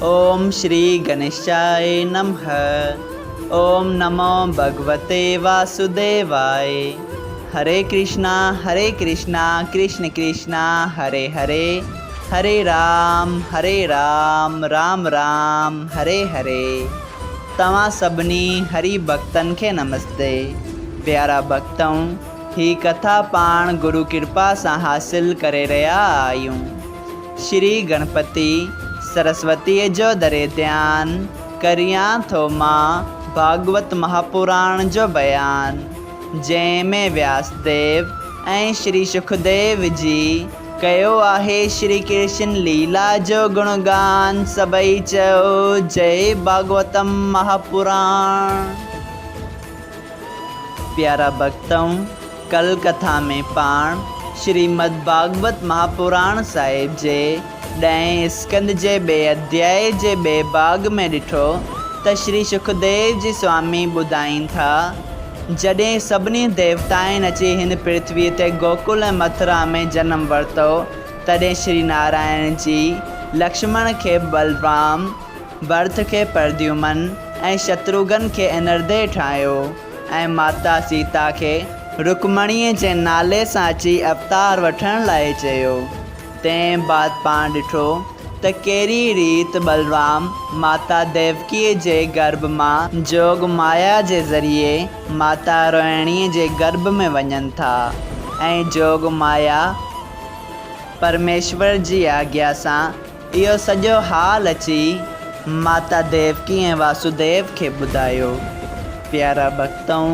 ओम श्री गणेशाय नमः। ओम नमो भगवते वासुदेवाय। हरे कृष्णा कृष्ण कृष्णा हरे हरे, हरे राम राम राम हरे हरे। तव्हां सभिनी हरि भक्तन के नमस्ते। प्यारा भक्तों, ही कथा पाण गुरु कृपा से हासिल करे रहा आयूं। श्री गणपति सरस्वती जो दरे ध्यान करियां थो मां भागवत महापुराण जो बयान, जंहिंमें व्यासदेव ऐं श्री सुखदेव जी कयो आहे श्री कृष्ण लीला जो गुणगान। सभई चयो जय भागवतम महापुराण। प्यारा भक्तों, कल कथा में पाण श्रीमद् भागवत महापुराण साहिब जे 10 स्कंद जे 2 अध्याय जे 2 भाग में ॾिठो त श्री सुखदेव जी स्वामी ॿुधाइनि था, जॾहिं सभिनी देवताउनि अची हिन पृथ्वी ते गोकुल ऐं मथुरा में जन्म वरितो, तॾहिं श्री नारायण जी लक्ष्मण खे बलराम, भरत खे प्रद्युमन ऐं शत्रुघ्न खे अनर्दे ठाहियो ऐं माता सीता खे रुक्मणीअ जे नाले सां अची अवतार वठण लाइ चयो। तंहिं बाद पाण ॾिठो त कहिड़ी रीत बलराम माता देवकीअ जे गर्भ मां जोग माया जे ज़रिए माता रोहिणीअ जे गर्भ में वञनि था ऐं जोग माया परमेश्वर जी आज्ञा सां इहो सॼो हाल अची माता देवकी ऐं वासुदेव खे ॿुधायो। प्यारा भक्तों,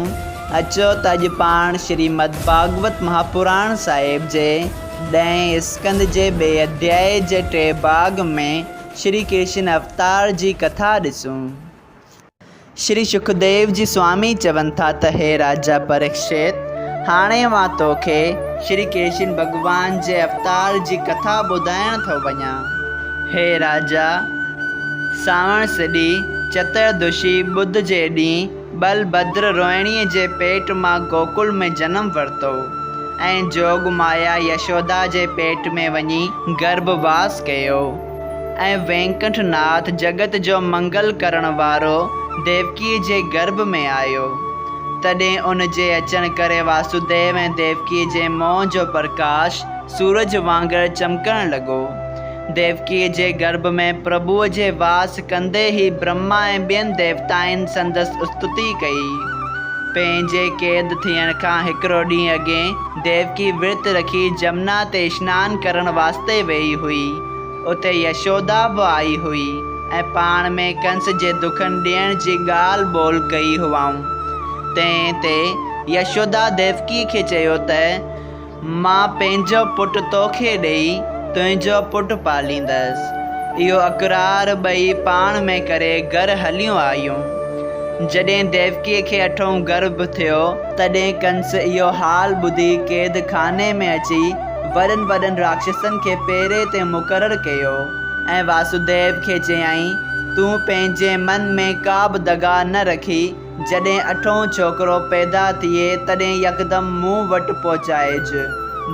अचो त अॼु पाण श्रीमद् भागवत महापुराण साहिब जे 10 स्कंद जे 2 अध्याय जे 3 भाग में श्री कृष्ण अवतार जी कथा ॾिसूं। श्री सुखदेव जी स्वामी चवनि था त हे राजा परीक्षित, हाणे मां तोखे श्री कृष्ण भगवान जे अवतार जी कथा ॿुधाइण थो वञा। हे राजा, सावण सदी चतुर्दशी बुध जे ॾींहुं बलभद्र रोहिणीअ जे पेट मां गोकुल में जन्म वरितो ऐं जोग माया यशोदा जे पेट में वञी गर्भवास कयो ऐं वेंकटनाथ जगत जो मंगल करण वारो देवकीअ जे गर्भ में आयो। तॾहिं उन जे अचण करे वासुदेव ऐं देवकीअ जे मोह जो प्रकाश सूरज वांगुरु चमकण लॻो। देवकीअ जे गर्भ में प्रभुअ जे वास कंदे ही ब्रह्मा ऐं ॿियनि देवताउनि संदसि स्तुति कई। पंहिंजे क़ैद थियण खां हिकिड़ो ॾींहुं अॻे देवकी विर्त रखी जमुना ते सनानु करण वास्ते वेई हुई। उते यशोदा बि आई हुई ऐं पाण में कंस जे दुखनि ॾियण जी ॻाल्हि ॿोल कई हुआऊं। तंहिं ते यशोदा देवकी खे चयो त मां पंहिंजो पुटु तोखे ॾेई तुंहिंजो पुटु पालींदसि। इहो अक़रार ॿई पाण में करे घर हलियूं आयूं। जॾहिं देवकीअ खे 8हों गर्भ थियो, तॾहिं कंस इहो हाल ॿुधी क़ैद खाने में अची वॾनि राक्षसनि खे पेरे ते मुक़ररु कयो ऐं वासुदेव खे चयाईं, तूं पंहिंजे मन में का बि दगा न रखी, जॾहिं 8हों छोकिरो पैदा थिए तॾहिं यकदमि मूं वटि पहुचाइजि,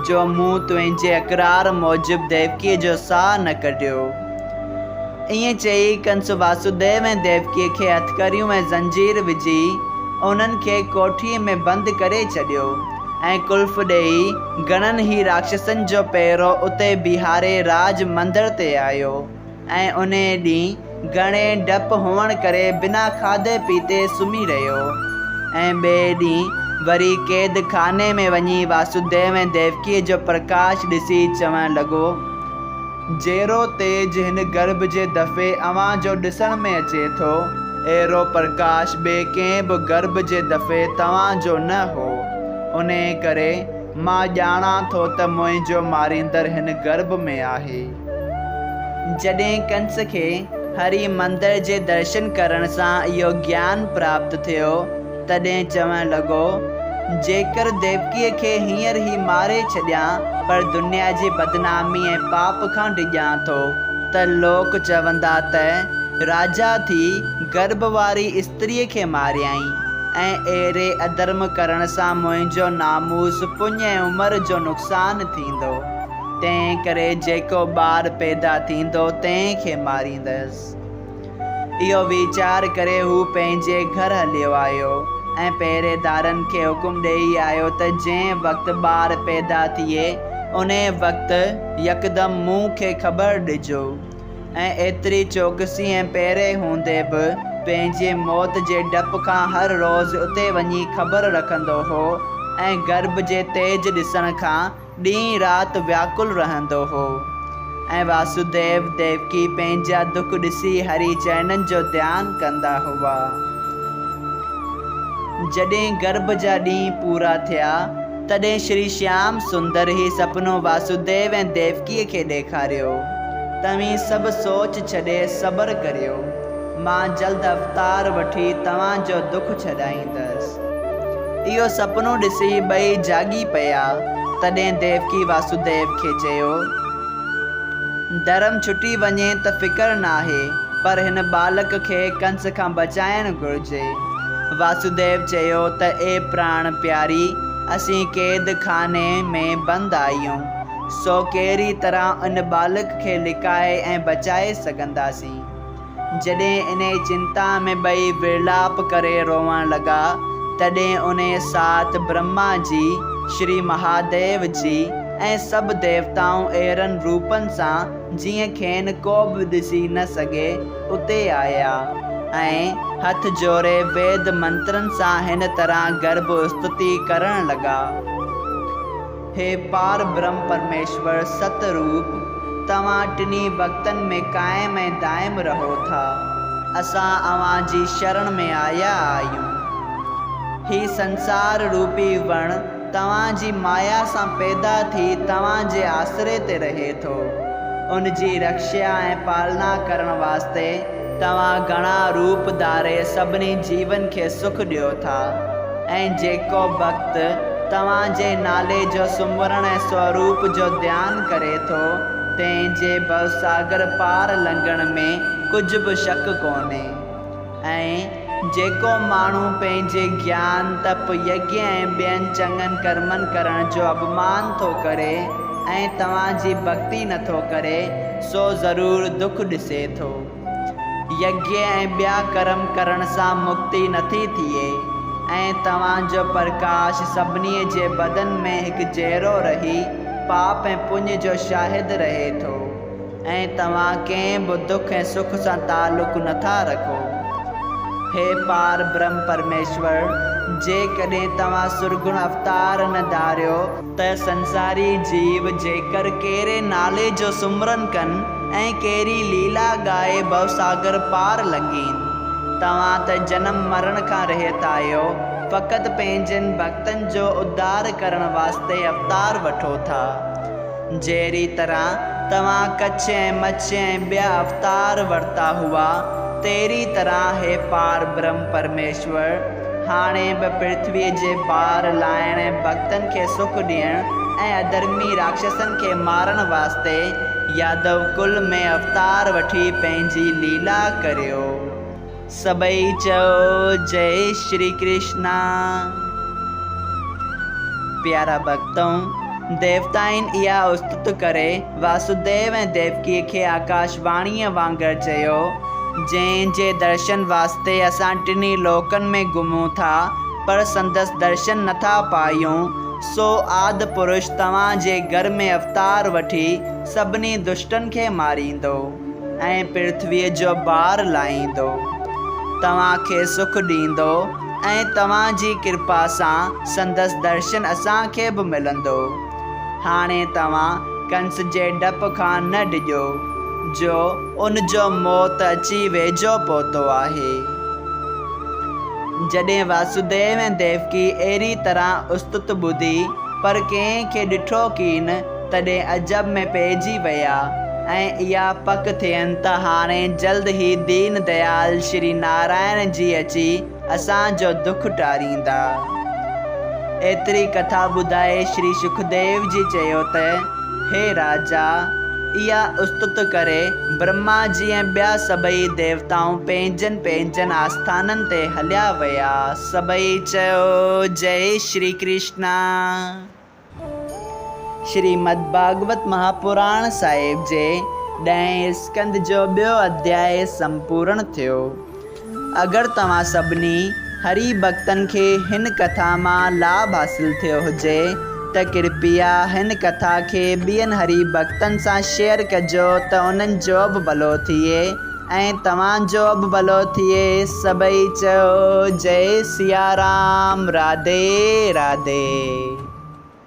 जो मूं तुंहिंजे अक़रार मूजिबि देवकीअ जो साह न कढियो। ईअं चई कंस वासुदेव ऐं देवकीअ खे हथकड़ियूं ऐं ज़ंजीर विझी उन्हनि खे कोठीअ में बंदि करे छॾियो ऐं कुल्फ ॾेई घणनि ई राक्षसनि जो पहिरो उते बिहारे राज मंदर ते आयो ऐं उन ॾींहुं घणे डप हुअण करे बिना खाधे पीते सुम्ही रहियो ऐं ॿिए ॾींहुं वरी क़ैद खाने में वञी वासुदेव ऐं देवकीअ जो प्रकाश ॾिसी चवण लॻो, जहिड़ो तेज हिन गर्भ जे दफ़े अव्हां जो ॾिसण में अचे थो, अहिड़ो प्रकाश ॿिए कंहिं बि गर्भ जे दफ़े तव्हां जो न हो। उन करे मां ॼाणा थो त मुंहिंजो मारींदड़ हिन गर्भ में आहे। जॾहिं कंस खे हरि मंदर जे दर्शन करण सां इहो ज्ञान प्राप्त थियो, तॾहिं चवण लॻो, जेकर देवकीअ खे हींअर ई मारे छॾियां पर दुनिया जी बदनामी ऐं पाप खां डिॼां थो त लोक चवंदा त राजा थी गर्भ वारी स्त्रीअ खे मारियईं ऐं अहिड़े अधर्म करण सां मुंहिंजो नामूस पुञ ऐं उमिरि जो नुक़सानु थींदो। तंहिं करे जेको ॿार पैदा थींदो तंहिंखे मारींदसि। इहो वीचार करे हू पंहिंजे घर हलियो आयो ऐं पहिरेदारनि खे हुकुम ॾेई आयो त जंहिं वक़्तु ॿार पैदा थिए उन वक़्तु यकदमि मूं खे ख़बर ॾिजो। ऐं एतिरी चौकसी ऐं पहिरें हूंदे बि पंहिंजे मौत जे डप खां हर रोज़ु उते वञी ख़बर रखंदो हो ऐं गर्भ जे तेज ॾिसण खां ॾींहुं राति व्याकुल रहंदो हो। ऐं वासुदेव देवकी पंहिंजा दुख ॾिसी हरी चरणनि जो ध्यानु कंदा हुआ। जॾहिं गर्भ जा ॾींहं पूरा थिया तॾहिं श्री श्याम सुंदर ही सपनो वासुदेव ऐं देवकीअ खे ॾेखारियो। तव्हीं सभु सोच छॾे सब्र करियो, मां जल्द अवतार वठी तव्हांजो दुख छॾाईंदसि। इहो सपनो ॾिसी ॿई जागी पिया। तॾहिं देवकी वासुदेव खे चयो, धर्म छुटी वञे त फ़िकर नाहे, पर हिन बालक खे कंस खां बचाइणु घुरिजे। वासुदेव चयो त ए प्राण प्यारी, असीं क़ैद खाने में बंदि आहियूं, सो कहिड़ी तरह इन बालक खे लिकाए ऐं बचाए सघंदासीं। जॾहिं इन चिंता में ॿई विर्लाप करे रोवण लॻा तॾहिं उन साथ ब्रह्मा जी, श्री महादेव जी ऐं सभु देवताऊं अहिड़नि रूपनि सां जीअं खेनि को बि ॾिसी न सघे उते आया ऐं हथ जोड़े वेद मंत्रनि सां हिन तरह गर्भ स्तुति करण लॻा। हे पार ब्रह्म परमेश्वर सतरूप, तव्हां टिनी वक़्तनि में क़ाइम ऐं दाइम रहो था। असां अव्हां जी शरण में आया आहियूं। ही संसार रूपी वण तव्हांजी माया सां पैदा थी तव्हांजे आसरे ते रहे थो। उन जी रक्षा ऐं पालना करण वास्ते तव्हां घणा रूप धारे सभिनी जीवन खे सुख ॾियो था। ऐं जेको भक्त तव्हांजे नाले जो सुमरण ऐं स्वरूप जो ध्यानु करे थो तंहिंजे भवसागर पार लंघण में कुझु बि शक कोन्हे। ऐं जेको माण्हू पंहिंजे ज्ञान तप यज्ञ ऐं ॿियनि चङनि कर्मनि करण जो अपमान थो करे ऐं तव्हांजी भक्ति नथो करे सो ज़रूरु दुख ॾिसे थो। यज्ञ ऐं ॿिया कर्म करण सां मुक्ति नथी थिए ऐं तव्हांजो प्रकाश सभिनी जे बदन में हिकु जहिड़ो रही पाप ऐं पुण्य जो शाहिदु रहे थो ऐं तव्हां कंहिं बि दुख ऐं सुख सां तालुक़ु नथा रखो। हे पार ब्रह्म परमेश्वर, जेकॾहिं तव्हां सुरगुण अवतार न धारियो त संसारी जीव जेकर कहिड़े नाले जो सुमरन कनि ऐं कहिड़ी लीला ॻाए भवसागर पार लंघीनि। तव्हां त जनम मरण खां रहित आहियो, फ़क़ति पंहिंजनि भक्तनि जो उद्धार करण वास्ते अवतार वठो था। जहिड़ी तरह तव्हां कच्छ ऐं मच्छ ऐं ॿिया अवतार वरिता हुआ तहिड़ी तरह हे पार ब्रह्म परमेश्वर हाणे बि पृथ्वीअ जे पार लाइण ऐं भक्तनि खे सुख ॾियण ऐं अधर्मी राक्षसनि खे मारण वास्ते यादव कुल में अवतार वठी पंहिंजी लीला करियो। सभई चओ जय श्री कृष्णा। प्यारा भक्तों, देवताउनि इहा उस्तुत करे वासुदेव ऐं देवकीअ खे आकाशवाणीअ वांगुरु चयो, जंहिंजे दर्शन वास्ते असां टिनी लोकनि में घुमूं था पर संदसि दर्शन नथा पायूं, सो आदि पुरुष तव्हांजे घर में अवतार वठी सभिनी दुष्टनि खे मारींदो ऐं पृथ्वीअ जो भार लाहींदो, तव्हांखे सुख ॾींदो ऐं तव्हांजी कृपा सां संदसि दर्शन असांखे बि मिलंदो। हाणे तव्हां कंस जे डप खां न डिॼो जो उन जो मौत अची वेझो पहुतो आहे। जॾहिं वासुदेव ऐं देवकी अहिड़ी तरह उस्तुत ॿुधी पर कंहिंखे ॾिठो कीन तॾहिं अजब में पइजी विया ऐं इहा पक थियनि त हाणे जल्द ई दीन दयाल श्री नारायण जी अची असांजो दुख टारींदा। एतिरी कथा ॿुधाए श्री सुखदेव जी चयो त हे राजा, इहा उस्तुत करे ब्रह्मा जी ऐं ॿिया सभई देवताऊं पंहिंजनि पंहिंजनि आस्थाननि ते हलिया विया। सभई चयो जय श्री कृष्णा। श्रीमद् भागवत महापुराण साहिब जे 10 स्कंद जो ॿियो अध्याय संपूर्ण थियो। अगरि तव्हां सभिनी हरि भक्तनि खे हिन कथा मां लाभ हासिल थियो हुजे त कृपया हिन कथा खे ॿियनि हरि भक्तनि सां शेयर कजो त उन्हनि जो बि भलो थिए ऐं तव्हांजो बि भलो थिए। सभई चयो जय सिया राम, राधे राधे।